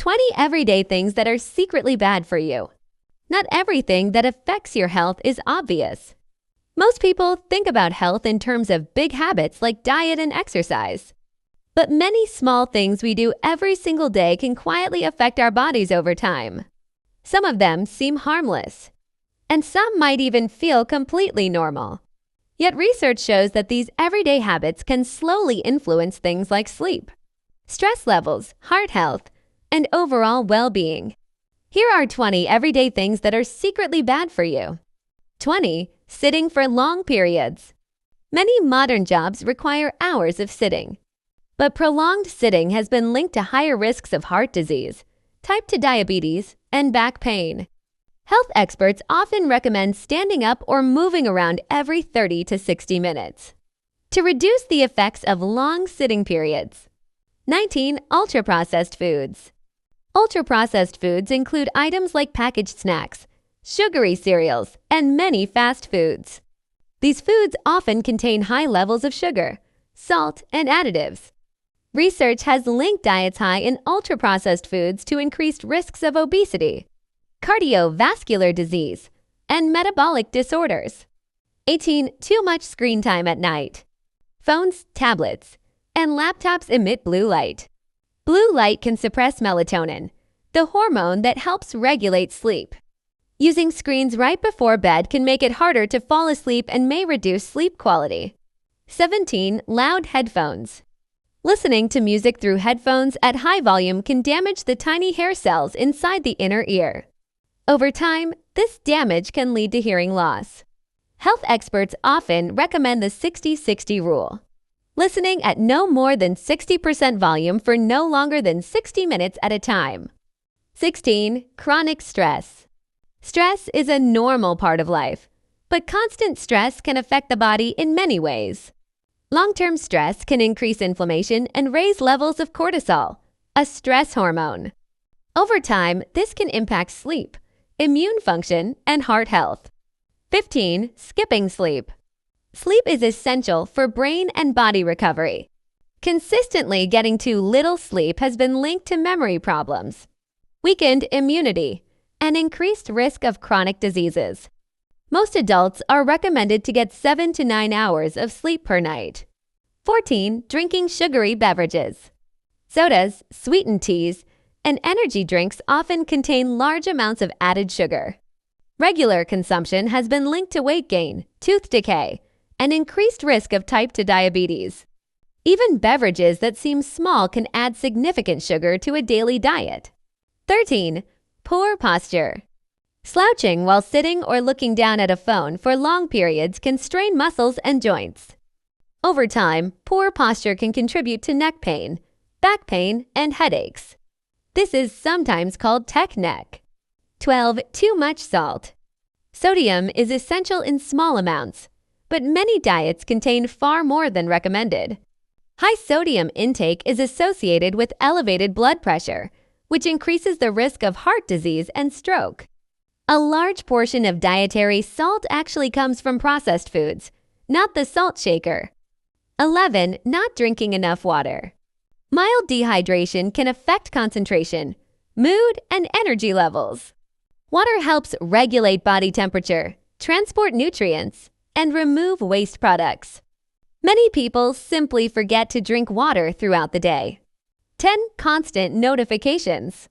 20 everyday things that are secretly bad for you. Not everything that affects your health is obvious. Most people think about health in terms of big habits like diet and exercise. But many small things we do every single day can quietly affect our bodies over time. Some of them seem harmless, and some might even feel completely normal. Yet research shows that these everyday habits can slowly influence things like sleep, stress levels, heart health, and overall well-being. Here are 20 everyday things that are secretly bad for you. 20. Sitting for long periods. Many modern jobs require hours of sitting. But prolonged sitting has been linked to higher risks of heart disease, type 2 diabetes, and back pain. Health experts often recommend standing up or moving around every 30 to 60 minutes to reduce the effects of long sitting periods. 19. Ultra-processed foods. Ultra-processed foods include items like packaged snacks, sugary cereals, and many fast foods. These foods often contain high levels of sugar, salt, and additives. Research has linked diets high in ultra-processed foods to increased risks of obesity, cardiovascular disease, and metabolic disorders. 18. Too much screen time at night. Phones, tablets, and laptops emit blue light. Blue light can suppress melatonin, the hormone that helps regulate sleep. Using screens right before bed can make it harder to fall asleep and may reduce sleep quality. 17. Loud headphones. Listening to music through headphones at high volume can damage the tiny hair cells inside the inner ear. Over time, this damage can lead to hearing loss. Health experts often recommend the 60-60 rule. Listening at no more than 60% volume for no longer than 60 minutes at a time. 16. Chronic stress. Stress is a normal part of life, but constant stress can affect the body in many ways. Long-term stress can increase inflammation and raise levels of cortisol, a stress hormone. Over time, this can impact sleep, immune function, and heart health. 15. Skipping sleep. Sleep is essential for brain and body recovery. Consistently getting too little sleep has been linked to memory problems, weakened immunity, and increased risk of chronic diseases. Most adults are recommended to get 7 to 9 hours of sleep per night. 14. Drinking sugary beverages. Sodas, sweetened teas, and energy drinks often contain large amounts of added sugar. Regular consumption has been linked to weight gain, tooth decay, and increased risk of type 2 diabetes. Even beverages that seem small can add significant sugar to a daily diet. 13. Poor posture. Slouching while sitting or looking down at a phone for long periods can strain muscles and joints. Over time, poor posture can contribute to neck pain, back pain, and headaches. This is sometimes called tech neck. 12. Too much salt. Sodium is essential in small amounts, but many diets contain far more than recommended. High sodium intake is associated with elevated blood pressure, which increases the risk of heart disease and stroke. A large portion of dietary salt actually comes from processed foods, not the salt shaker. 11. Not drinking enough water. Mild dehydration can affect concentration, mood, and energy levels. Water helps regulate body temperature, transport nutrients, and remove waste products. Many people simply forget to drink water throughout the day. 10. Constant notifications.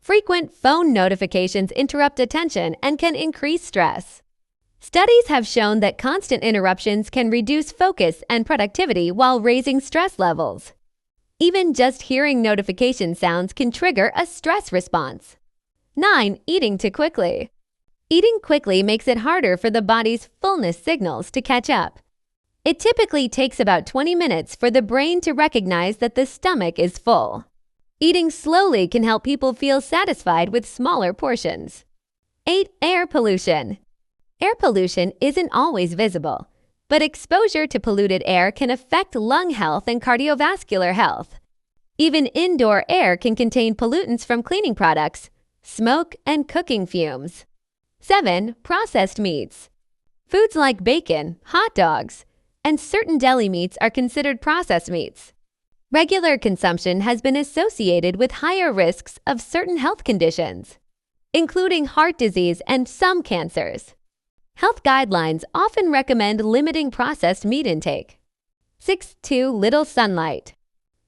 Frequent phone notifications interrupt attention and can increase stress. Studies have shown that constant interruptions can reduce focus and productivity while raising stress levels. Even just hearing notification sounds can trigger a stress response. 9. Eating too quickly. Eating quickly makes it harder for the body's fullness signals to catch up. It typically takes about 20 minutes for the brain to recognize that the stomach is full. Eating slowly can help people feel satisfied with smaller portions. 8. Air pollution. Air pollution isn't always visible, but exposure to polluted air can affect lung health and cardiovascular health. Even indoor air can contain pollutants from cleaning products, smoke, and cooking fumes. 7. Processed meats. Foods like bacon, hot dogs, and certain deli meats are considered processed meats. Regular consumption has been associated with higher risks of certain health conditions, including heart disease and some cancers. Health guidelines often recommend limiting processed meat intake. 6. Little sunlight.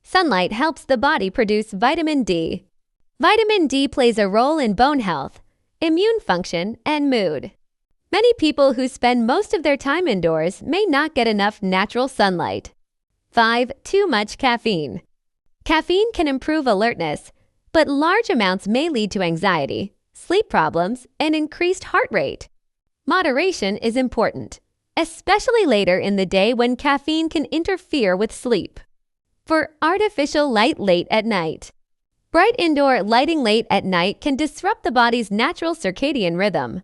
Sunlight helps the body produce vitamin D. Vitamin D plays a role in bone health, immune function, and mood. Many people who spend most of their time indoors may not get enough natural sunlight. 5. Too much caffeine. Caffeine can improve alertness, but large amounts may lead to anxiety, sleep problems, and increased heart rate. Moderation is important, especially later in the day when caffeine can interfere with sleep. For artificial light late at night. Bright indoor lighting late at night can disrupt the body's natural circadian rhythm.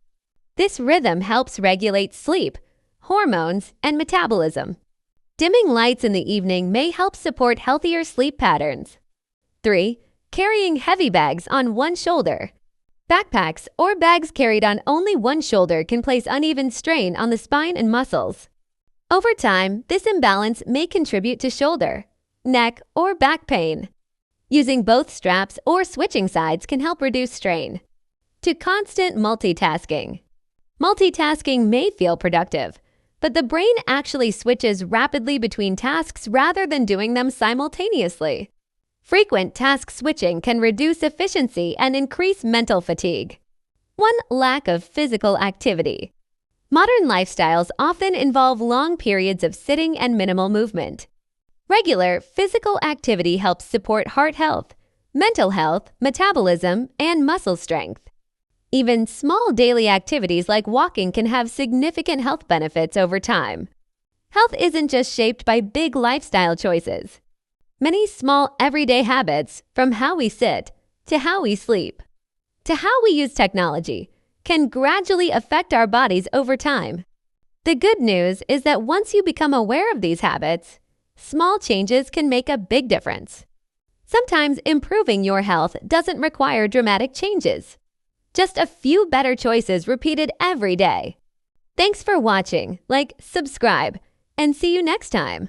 This rhythm helps regulate sleep, hormones, and metabolism. Dimming lights in the evening may help support healthier sleep patterns. 3. Carrying heavy bags on one shoulder. Backpacks or bags carried on only one shoulder can place uneven strain on the spine and muscles. Over time, this imbalance may contribute to shoulder, neck, or back pain. Using both straps or switching sides can help reduce strain. To constant multitasking. Multitasking may feel productive, but the brain actually switches rapidly between tasks rather than doing them simultaneously. Frequent task switching can reduce efficiency and increase mental fatigue. 1. Lack of physical activity. Modern lifestyles often involve long periods of sitting and minimal movement. Regular physical activity helps support heart health, mental health, metabolism, and muscle strength. Even small daily activities like walking can have significant health benefits over time. Health isn't just shaped by big lifestyle choices. Many small everyday habits, from how we sit, to how we sleep, to how we use technology, can gradually affect our bodies over time. The good news is that once you become aware of these habits, small changes can make a big difference. Sometimes improving your health doesn't require dramatic changes. Just a few better choices repeated every day. Thanks for watching. Like, subscribe, and see you next time.